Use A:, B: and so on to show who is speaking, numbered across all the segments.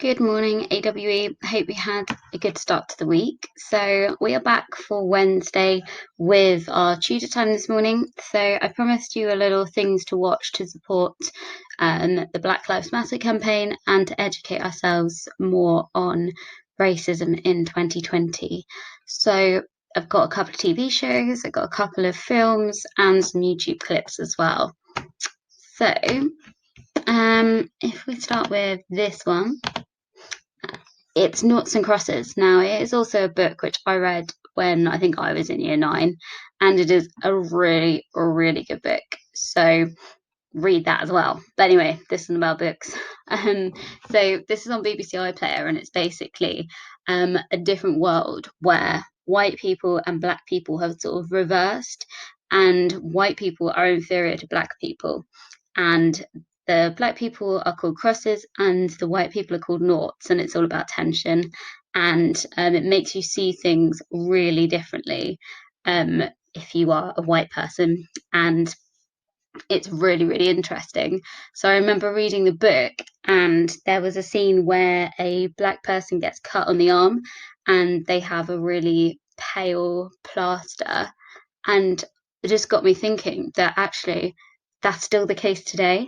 A: Good morning, AWE. Hope you had a good start to the week. So we are back for Wednesday with our tutor time this morning. So I promised you a little things to watch to support the Black Lives Matter campaign and to educate ourselves more on racism in 2020. So I've got a couple of TV shows, I've got a couple of films and some YouTube clips as well. So if we start with this one, it's Noughts and Crosses. Now, it is also a book which I read when I think I was in year 9, and it is a really, really good book. So read that as well. But anyway, this is about books. So this is on BBC iPlayer, and it's basically a different world where white people and black people have sort of reversed, and white people are inferior to black people. And the black people are called crosses and the white people are called noughts, and it's all about tension, and it makes you see things really differently if you are a white person, and it's really, really interesting. So I remember reading the book, and there was a scene where a black person gets cut on the arm and they have a really pale plaster, and it just got me thinking that actually that's still the case today.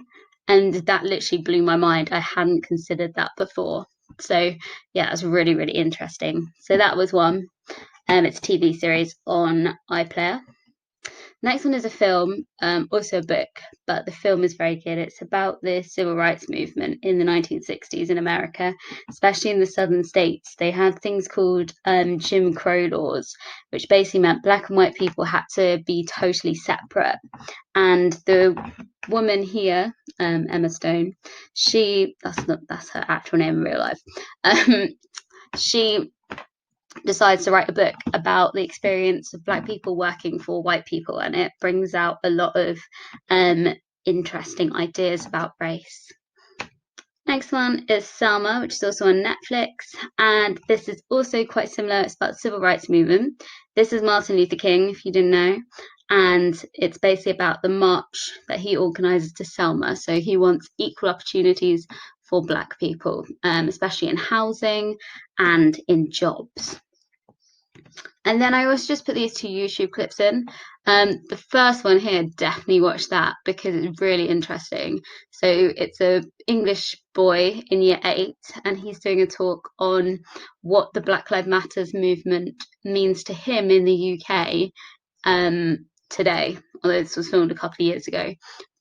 A: And that literally blew my mind. I hadn't considered that before. So yeah, it was really, really interesting. So that was one. It's a TV series on iPlayer. Next one is a film, also a book, but the film is very good. It's about the civil rights movement in the 1960s in America, especially in the southern states. They had things called Jim Crow laws, which basically meant black and white people had to be totally separate. And the woman here, Emma Stone, that's her actual name in real life. She decides to write a book about the experience of black people working for white people, and it brings out a lot of interesting ideas about race. Next one is Selma, which is also on Netflix, and this is also quite similar. It's about the civil rights movement. This is Martin Luther King, if you didn't know, and it's basically about the march that he organizes to Selma. So he wants equal opportunities for black people, especially in housing and in jobs. And then I also just put these two YouTube clips in. The first one here, definitely watch that because it's really interesting. So it's a English boy in year 8, and he's doing a talk on what the Black Lives Matters movement means to him in the UK today. Although this was filmed a couple of years ago,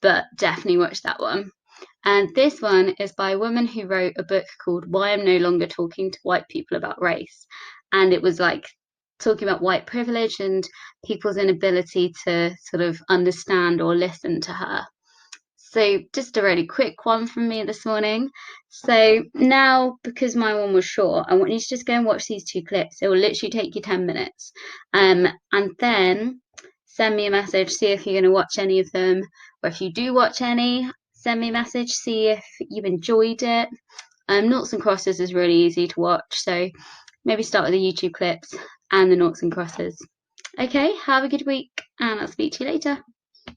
A: but definitely watch that one. And this one is by a woman who wrote a book called Why I'm No Longer Talking to White People About Race. And it was like talking about white privilege and people's inability to sort of understand or listen to her. So just a really quick one from me this morning. So now, because my one was short, I want you to just go and watch these two clips. It will literally take you 10 minutes. And then send me a message, see if you're going to watch any of them, or if you do watch any, send me a message, see if you enjoyed it. Noughts and Crosses is really easy to watch, so maybe start with the YouTube clips and the Noughts and Crosses. Okay, have a good week, and I'll speak to you later.